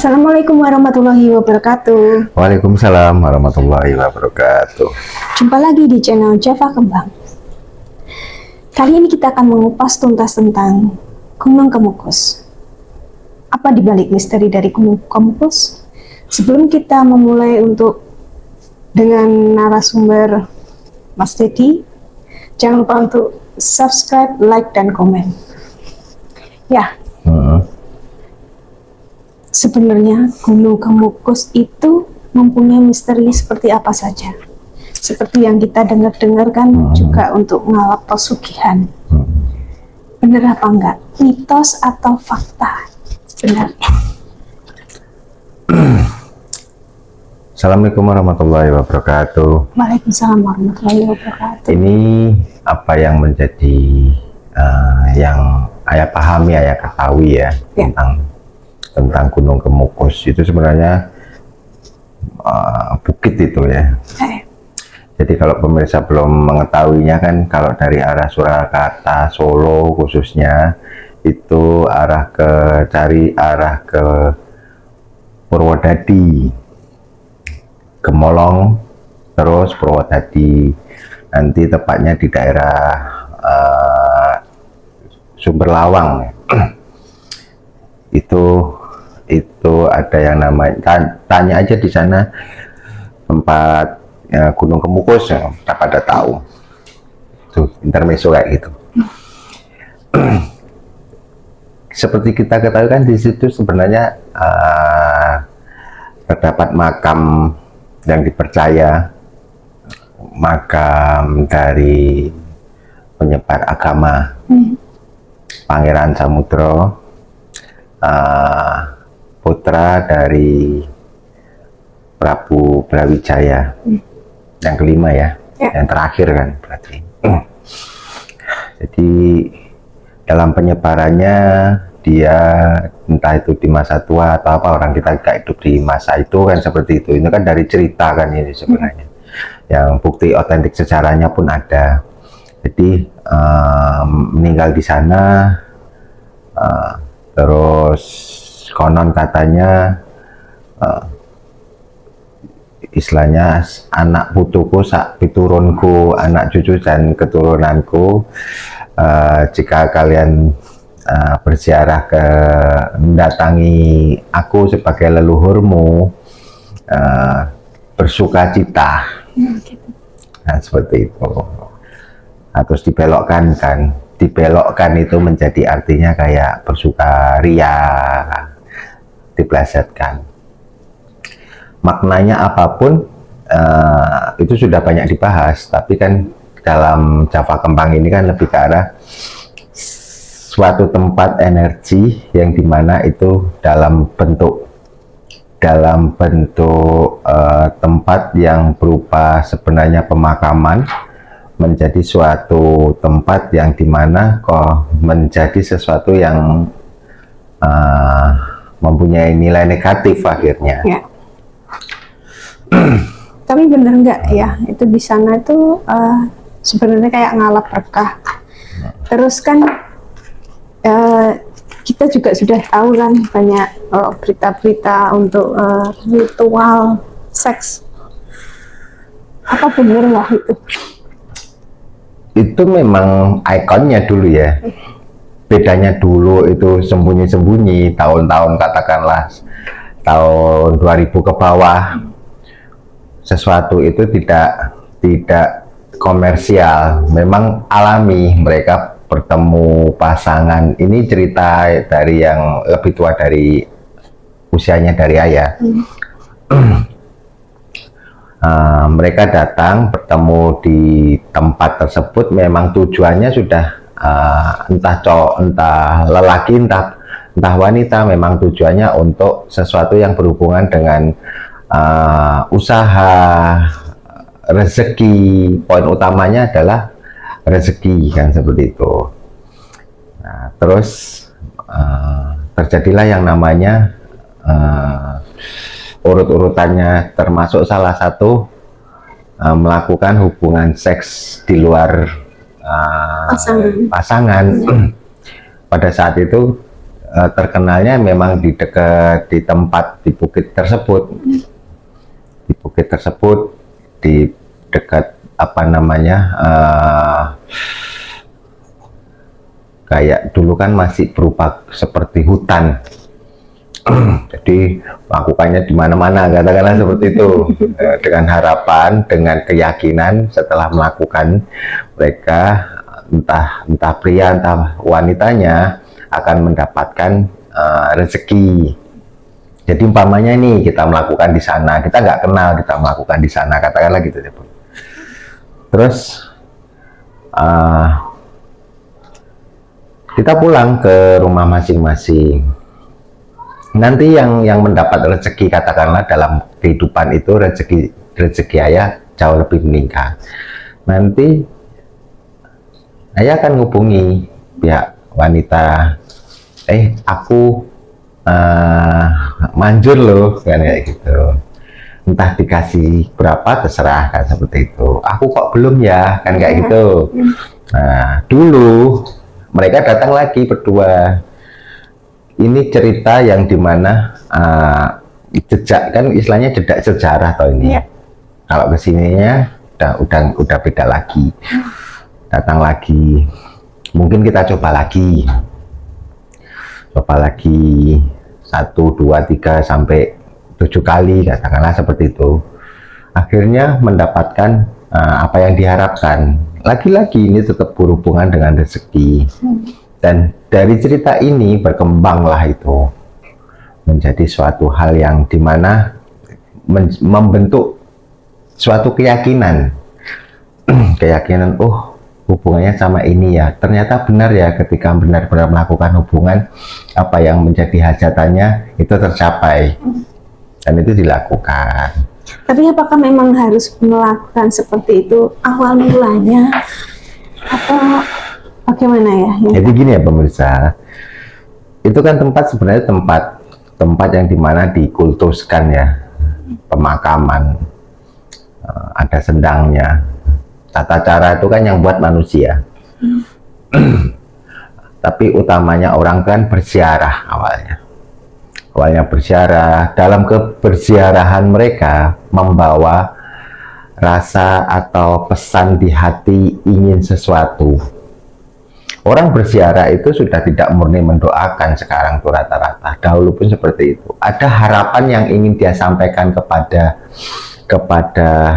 Assalamualaikum warahmatullahi wabarakatuh. Waalaikumsalam warahmatullahi wabarakatuh. Jumpa lagi di channel Java Kembang. Kali ini kita akan mengupas tuntas tentang Gunung Kemukus. Apa dibalik misteri dari Gunung Kemukus? Sebelum kita memulai dengan narasumber Mas Dedi, jangan lupa untuk subscribe, like, dan komen. Ya. Sebenarnya Gunung Kemukus itu mempunyai misteri seperti apa saja. Seperti yang kita dengar-dengar kan juga untuk ngalap pesugihan. Benar apa enggak? Mitos atau fakta sebenarnya? Assalamualaikum warahmatullahi wabarakatuh. Waalaikumsalam warahmatullahi wabarakatuh. Ini apa yang menjadi yang ayah pahami, ayah ketahui ya. Tentang Gunung Kemukus itu sebenarnya bukit itu ya. Jadi kalau pemirsa belum mengetahuinya kan, kalau dari arah Surakarta, Solo khususnya itu cari arah ke Purwodadi, Gemolong, terus Purwodadi, nanti tepatnya di daerah Sumber Lawang. itu ada yang namanya, tanya aja di sana tempat Gunung Kemukus, ya, pada tahu tuh intermezzo kayak gitu. Seperti kita ketahui kan, di situ sebenarnya terdapat makam yang dipercaya makam dari penyebar agama Pangeran Samudro, putra dari Prabu Brawijaya, yang kelima ya, yang terakhir kan berarti. Jadi dalam penyebarannya dia, entah itu di masa tua atau apa, orang kita gak hidup di masa itu kan, seperti itu. Ini kan dari cerita kan ini sebenarnya, yang bukti otentik sejarahnya pun ada. Jadi meninggal di sana, terus konon katanya istilahnya anak putuku, sak piturunku, anak cucu dan keturunanku, jika kalian berziarah mendatangi aku sebagai leluhurmu, bersukacita. Nah, seperti itu. Nah, terus dibelokkan itu menjadi artinya kayak bersukaria, diplesetkan. Maknanya apapun itu sudah banyak dibahas, tapi kan dalam Java Kembang ini kan lebih ke arah suatu tempat energi yang dimana itu dalam bentuk tempat yang berupa sebenarnya pemakaman, menjadi suatu tempat yang dimana kok menjadi sesuatu yang mempunyai nilai negatif akhirnya. Ya. Tapi bener nggak ya, itu di sana itu sebenarnya kayak ngalap berkah. Terus kan kita juga sudah tahu kan banyak berita-berita untuk ritual seks. Apa bener lah itu? Itu memang ikonnya dulu ya. Bedanya dulu itu sembunyi-sembunyi, tahun-tahun katakanlah tahun 2000 ke bawah, sesuatu itu tidak komersial, memang alami. Mereka bertemu pasangan, ini cerita dari yang lebih tua dari usianya dari ayah. Mereka datang bertemu di tempat tersebut, memang tujuannya sudah entah lelaki entah wanita, memang tujuannya untuk sesuatu yang berhubungan dengan usaha, rezeki. Poin utamanya adalah rezeki kan, seperti itu. Nah, terus terjadilah yang namanya urut-urutannya, termasuk salah satu melakukan hubungan seks di luar pasangan. Pada saat itu terkenalnya memang di dekat di tempat di bukit tersebut, di dekat apa namanya, kayak dulu kan masih berupa seperti hutan. Jadi melakukannya di mana-mana, katakanlah seperti itu. Dengan harapan, dengan keyakinan setelah melakukan, mereka entah pria entah wanitanya akan mendapatkan rezeki. Jadi umpamanya nih kita melakukan di sana, kita nggak kenal, kita melakukan di sana, katakanlah gitu ya. Terus kita pulang ke rumah masing-masing. Nanti yang mendapat rezeki, katakanlah dalam kehidupan itu rezeki ayah jauh lebih meningkat. Nanti ayah akan ngubungi pihak wanita, aku manjur loh, kan kayak gitu. Entah dikasih berapa terserah, kan seperti itu. Aku kok belum ya, kan kayak gitu. Nah, dulu mereka datang lagi berdua. Ini cerita yang dimana jejak, kan istilahnya jejak sejarah atau ini. Yeah. Kalau kesininya udah beda lagi. Datang lagi, mungkin kita coba lagi 1, 2, 3 sampai 7 kali, katakanlah seperti itu. Akhirnya mendapatkan apa yang diharapkan. Lagi-lagi ini tetap berhubungan dengan rezeki. Dan dari cerita ini berkembanglah itu menjadi suatu hal yang dimana membentuk suatu keyakinan, oh hubungannya sama ini ya, ternyata benar ya, ketika benar-benar melakukan hubungan, apa yang menjadi hajatannya itu tercapai, dan itu dilakukan. Tapi apakah memang harus melakukan seperti itu awal mulanya atau bagaimana ya? Jadi gini ya pemirsa, itu kan sebenarnya tempat yang dimana dikultuskan ya, pemakaman, ada sendangnya, tata cara itu kan yang buat manusia. Tapi utamanya orang kan berziarah awalnya berziarah. Dalam keberziarahan mereka membawa rasa atau pesan di hati ingin sesuatu. Orang berziarah itu sudah tidak murni mendoakan sekarang tuh rata-rata. Dahulu pun seperti itu. Ada harapan yang ingin dia sampaikan kepada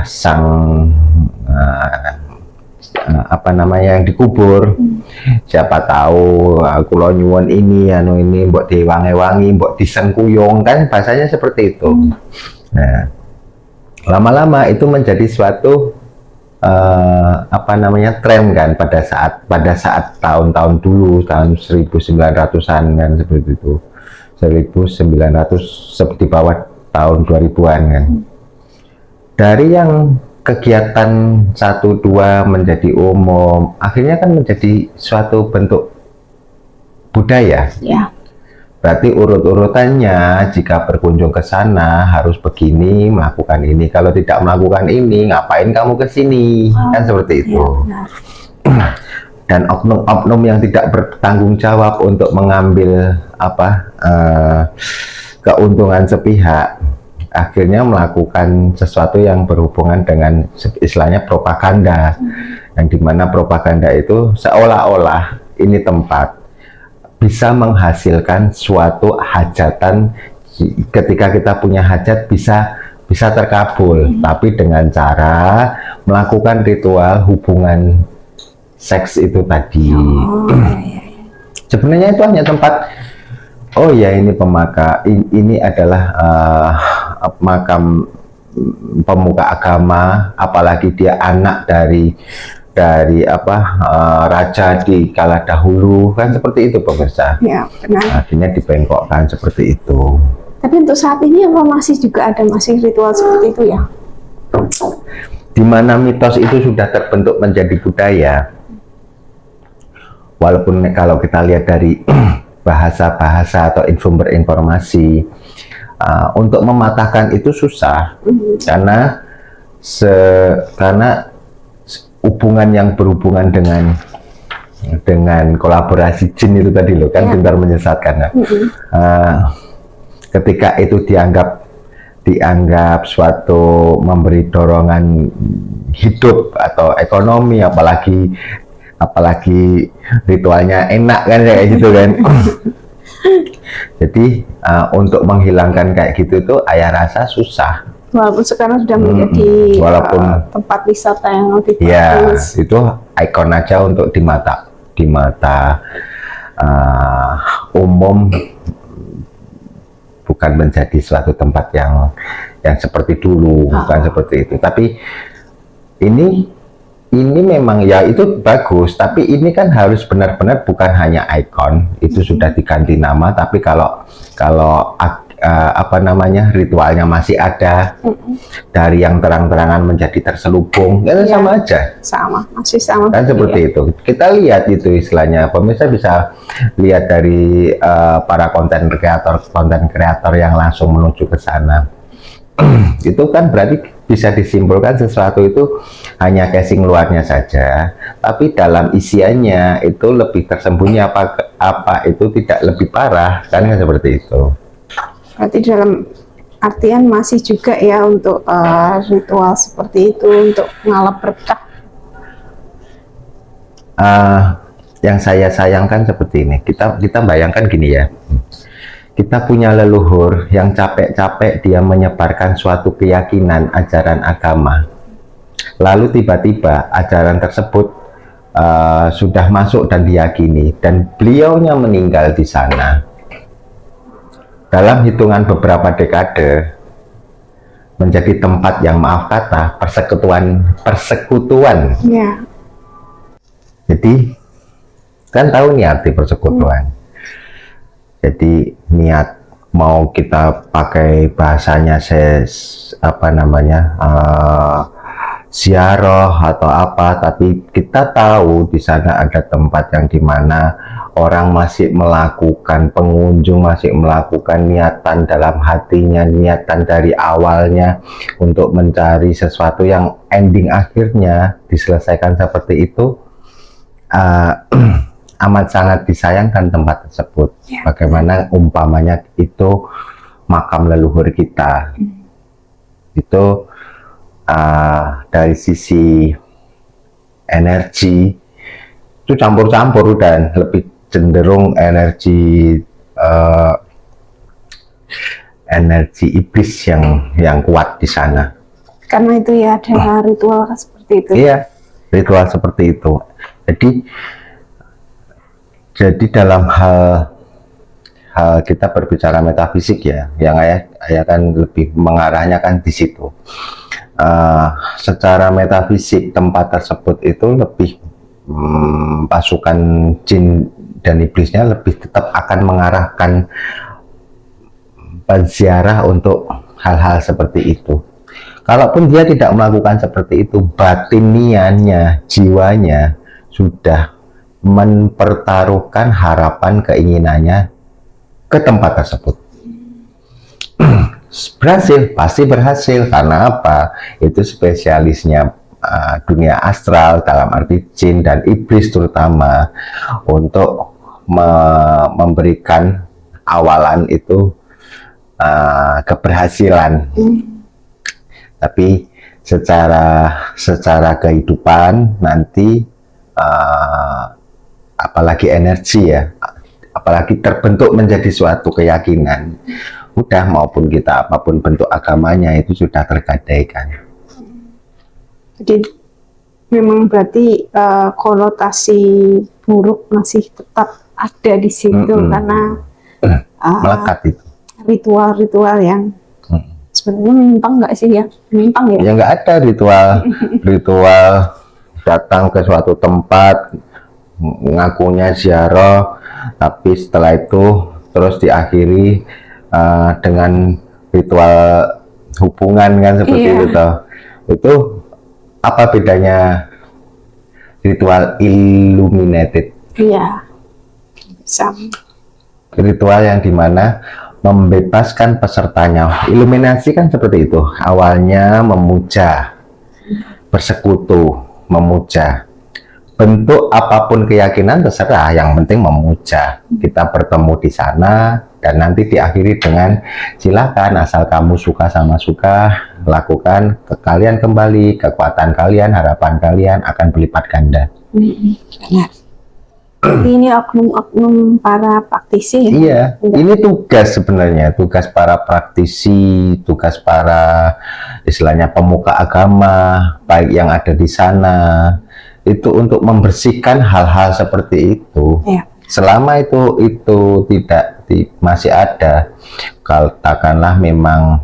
sang apa namanya yang dikubur. Siapa tahu kula nyuwun ini mbok diwangi-wangi, mbok disengkuyung, kan bahasanya seperti itu. Nah, lama-lama itu menjadi suatu apa namanya tren kan, pada saat tahun-tahun dulu, tahun 1900-an kan seperti itu, 1900 di bawah tahun 2000-an kan. Dari yang kegiatan 1-2 menjadi umum, akhirnya kan menjadi suatu bentuk budaya. Ya. Berarti urut-urutannya, jika berkunjung ke sana harus begini, melakukan ini. Kalau tidak melakukan ini, ngapain kamu ke sini? Kan seperti itu. Ya, dan oknum-oknum yang tidak bertanggung jawab untuk mengambil keuntungan sepihak, akhirnya melakukan sesuatu yang berhubungan dengan istilahnya propaganda. Yang dimana propaganda itu seolah-olah ini tempat bisa menghasilkan suatu hajatan. Ketika kita punya hajat bisa terkabul, tapi dengan cara melakukan ritual hubungan seks itu tadi. Sebenarnya itu hanya tempat, oh ya ini ini adalah makam pemuka agama, apalagi dia anak dari raja di kala dahulu, kan seperti itu pemirsa. Ya, benar. Akhirnya dibengkokkan seperti itu. Tapi untuk saat ini apa masih ritual seperti itu ya? Dimana mitos itu sudah terbentuk menjadi budaya. Walaupun kalau kita lihat dari bahasa-bahasa atau informasi, untuk mematahkan itu susah, karena hubungan yang berhubungan dengan dengan kolaborasi jin itu tadi loh kan, Ya. pintar menyesatkan ya. Ketika itu dianggap suatu memberi dorongan hidup atau ekonomi, apalagi ritualnya enak kan kayak gitu kan. Jadi untuk menghilangkan kayak gitu tuh ayah rasa susah. Walaupun sekarang sudah menjadi tempat wisata yang lebih ya, bagus. itu ikon aja untuk di mata umum, bukan menjadi suatu tempat yang seperti dulu, bukan seperti itu. Tapi ini memang ya itu bagus, tapi ini kan harus benar-benar bukan hanya ikon, itu sudah diganti nama, tapi kalau apa namanya, ritualnya masih ada, dari yang terang-terangan menjadi terselubung, itu sama aja. Masih sama. Kan seperti itu. Kita lihat itu istilahnya, pemirsa bisa lihat dari para konten kreator yang langsung menuju ke sana. Itu kan berarti bisa disimpulkan sesuatu itu hanya casing luarnya saja, tapi dalam isiannya itu lebih tersembunyi, apa itu tidak lebih parah, kan seperti itu. Berarti dalam artian masih juga ya untuk ritual seperti itu untuk ngalap berkah. Yang saya sayangkan seperti ini, kita bayangkan gini ya, kita punya leluhur yang capek-capek dia menyebarkan suatu keyakinan, ajaran agama, lalu tiba-tiba ajaran tersebut sudah masuk dan diyakini, dan beliaunya meninggal di sana. Dalam hitungan beberapa dekade menjadi tempat yang, maaf kata, persekutuan. Ya. Jadi kan tahu nih arti persekutuan. Jadi niat, mau kita pakai bahasanya ziarah atau apa, tapi kita tahu di sana ada tempat yang dimana orang masih melakukan, pengunjung masih melakukan niatan dalam hatinya, niatan dari awalnya untuk mencari sesuatu yang ending akhirnya diselesaikan seperti itu. Amat sangat disayangkan tempat tersebut. Bagaimana umpamanya itu makam leluhur kita, itu dari sisi energi itu campur-campur dan lebih cenderung energi iblis yang kuat di sana. Karena itu ya ada ritual seperti itu. Iya, ritual seperti itu. Jadi dalam hal kita berbicara metafisik ya, yang ayah kan lebih mengarahnya kan di situ. Secara metafisik tempat tersebut itu lebih pasukan jin dan iblisnya lebih tetap akan mengarahkan penziarah untuk hal-hal seperti itu. Kalaupun dia tidak melakukan seperti itu, batiniannya, jiwanya sudah mempertaruhkan harapan keinginannya ke tempat tersebut. Berhasil, pasti berhasil. Karena apa? Itu spesialisnya dunia astral, dalam arti jin dan iblis terutama, untuk memberikan awalan itu keberhasilan. Tapi secara kehidupan nanti, apalagi energi ya, apalagi terbentuk menjadi suatu keyakinan, udah maupun kita apapun bentuk agamanya itu sudah tergadaikan. Jadi memang berarti konotasi buruk masih tetap ada di situ karena melekat itu ritual-ritual yang sebenarnya menyimpang nggak sih ya? Menyimpang ya? Ya nggak ada ritual datang ke suatu tempat ngakunya ziarah, tapi setelah itu terus diakhiri dengan ritual hubungan kan seperti itu toh. Itu apa bedanya ritual illuminated? Iya, sama. Ritual yang dimana membebaskan pesertanya. Iluminasi kan seperti itu, awalnya memuja, bersekutu, memuja, bentuk apapun keyakinan terserah, yang penting memuja. Kita bertemu di sana dan nanti diakhiri dengan silakan, asal kamu suka sama suka, lakukan, kalian kembali, kekuatan kalian, harapan kalian akan berlipat ganda. Benar. Ini oknum-oknum para praktisi ya? Iya, ini tugas sebenarnya, tugas para praktisi, tugas para istilahnya pemuka agama, baik yang ada di sana, itu untuk membersihkan hal-hal seperti itu. Iya. Selama itu tidak masih ada, katakanlah memang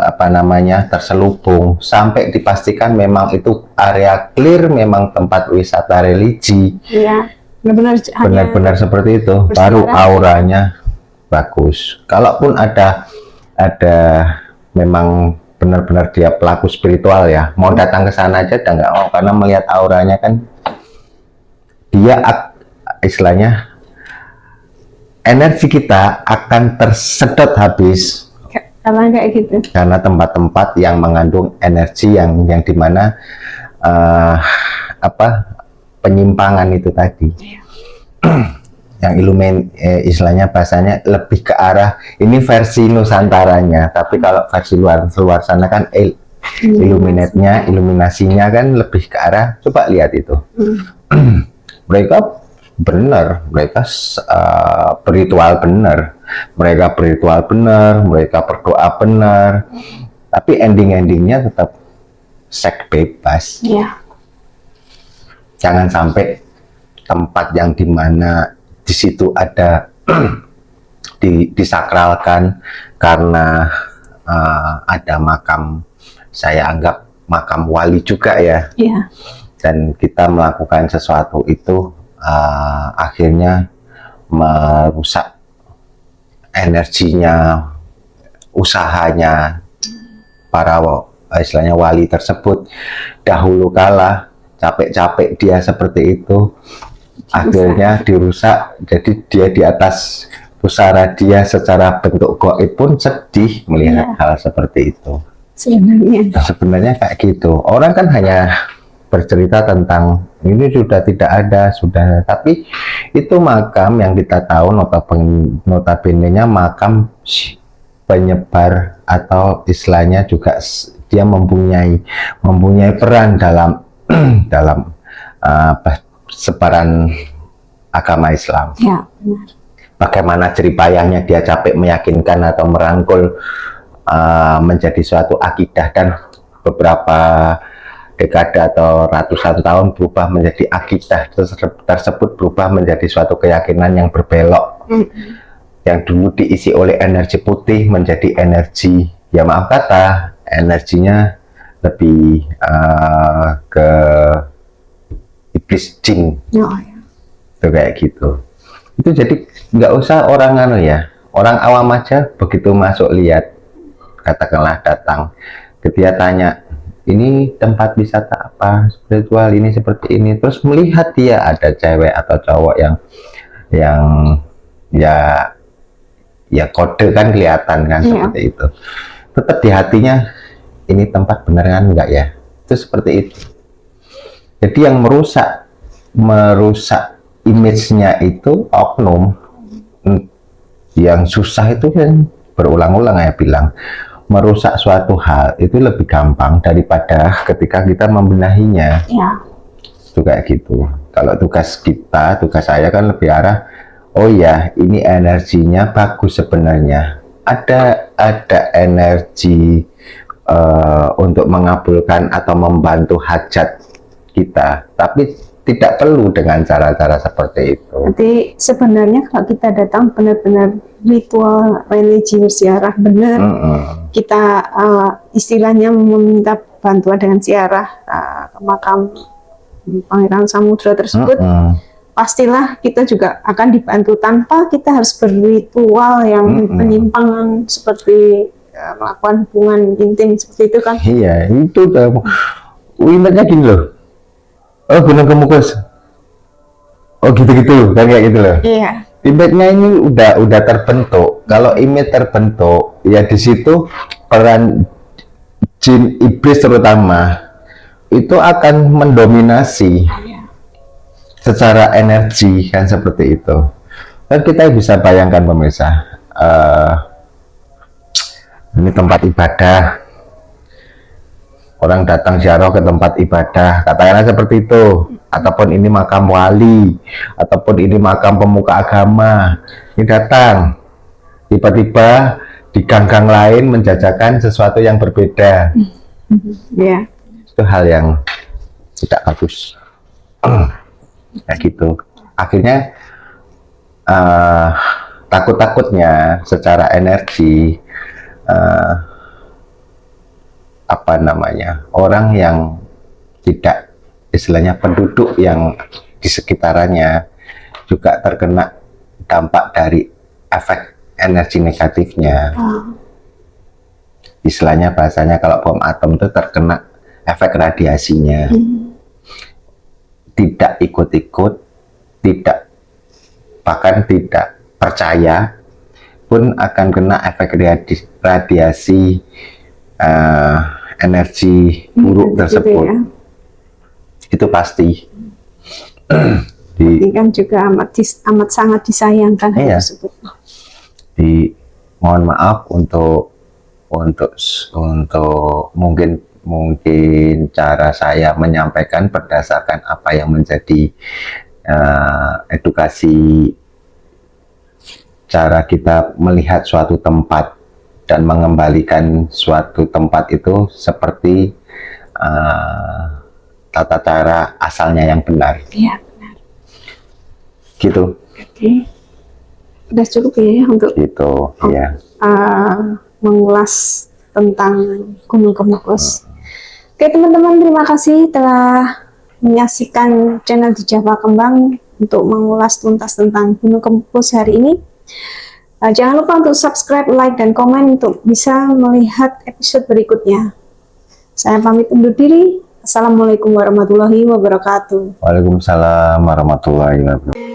apa namanya terselubung, sampai dipastikan memang itu area clear, memang tempat wisata religi. Iya. Benar-benar seperti itu, baru auranya bagus. Kalaupun ada memang benar-benar dia pelaku spiritual ya, mau datang ke sana aja udah nggak mau, karena melihat auranya kan dia istilahnya energi kita akan tersedot habis. Karena kayak gitu. Karena tempat-tempat yang mengandung energi yang dimana penyimpangan itu tadi. Yang istilahnya bahasanya lebih ke arah ini versi Nusantaranya, tapi kalau versi luar sana kan iluminasinya kan lebih ke arah, coba lihat itu. Mereka benar, mereka spiritual benar, mereka berdoa benar, tapi endingnya tetap seks bebas. Iya. Jangan sampai tempat yang dimana di situ ada disakralkan karena ada makam, saya anggap makam wali juga ya. Iya. Dan kita melakukan sesuatu itu akhirnya merusak energinya, usahanya para istilahnya wali tersebut. Dahulu kala capek-capek dia seperti itu, akhirnya dirusak. Jadi dia di atas pusara dia secara bentuk gaib pun sedih melihat hal seperti itu. Sebenarnya kayak gitu. Orang kan hanya bercerita tentang ini sudah tidak ada, sudah. Tapi itu makam yang kita tahu notabene-nya makam penyebar, atau istilahnya juga dia mempunyai peran dalam sebaran agama Islam. Ya, benar. Bagaimana jeripayahnya dia capek meyakinkan atau merangkul menjadi suatu akidah, dan beberapa dekade atau ratusan tahun berubah menjadi akidah tersebut, berubah menjadi suatu keyakinan yang berbelok. Yang dulu diisi oleh energi putih menjadi energi, ya maaf kata, energinya lebih ke iblis jin. Oh, ya. Itu kayak gitu. Itu jadi nggak usah orang orang awam aja begitu masuk lihat, katakanlah datang, ketika tanya ini tempat wisata apa spiritual ini seperti ini, terus melihat dia ada cewek atau cowok yang ya kode kan kelihatan kan seperti itu, tetap di hatinya ini tempat beneran enggak ya, itu seperti itu. Jadi yang merusak image-nya itu oknum. Yang susah itu kan berulang-ulang ya bilang, merusak suatu hal itu lebih gampang daripada ketika kita membenahinya. Ya. Itu kayak gitu. Kalau tugas saya kan lebih arah, oh ya ini energinya bagus sebenarnya. Ada energi untuk mengabulkan atau membantu hajat kita, tapi tidak perlu dengan cara-cara seperti itu. Jadi sebenarnya kalau kita datang benar-benar ritual religi ziarah benar, kita istilahnya meminta bantuan dengan ziarah ke makam Pangeran Samudra tersebut, pastilah kita juga akan dibantu tanpa kita harus berritual yang penyimpangan seperti melakukan hubungan intim seperti itu kan. Iya, itu udah imannya gini loh. Oh, Gunung Kemukus. Oh, gitu-gitu, kan kayak gitu loh. Iya. Image-nya ini udah terbentuk. Kalau image terbentuk, ya di situ peran jin iblis terutama itu akan mendominasi. secara energi kan seperti itu. Dan kita bisa bayangkan pemirsa, ini tempat ibadah, orang datang ziarah ke tempat ibadah, katakanlah seperti itu, ataupun ini makam wali, ataupun ini makam pemuka agama, ini datang, tiba-tiba di gang-gang lain menjajakan sesuatu yang berbeda. Ya. Itu hal yang tidak bagus. Kayak gitu. Akhirnya takut-takutnya secara energi, apa namanya, orang yang tidak, istilahnya penduduk yang di sekitarannya juga terkena dampak dari efek energi negatifnya. Istilahnya bahasanya kalau bom atom itu terkena efek radiasinya. Tidak ikut-ikut, tidak, bahkan tidak percaya pun akan kena efek radiasi energi buruk tersebut. Ya. Itu pasti. Ini kan juga amat sangat disayangkan hal Iya. tersebut. Mohon maaf untuk mungkin cara saya menyampaikan berdasarkan apa yang menjadi edukasi, cara kita melihat suatu tempat dan mengembalikan suatu tempat itu seperti tata cara asalnya yang benar. Iya, benar. Gitu. Oke. Udah cukup ya untuk Gitu, ya. mengulas tentang Gunung Kemukus. Oke teman-teman, terima kasih telah menyaksikan channel di Java Kembang untuk mengulas tuntas tentang Gunung Kemukus hari ini. Jangan lupa untuk subscribe, like, dan komen untuk bisa melihat episode berikutnya. Saya pamit undur diri. Assalamualaikum warahmatullahi wabarakatuh. Waalaikumsalam warahmatullahi wabarakatuh.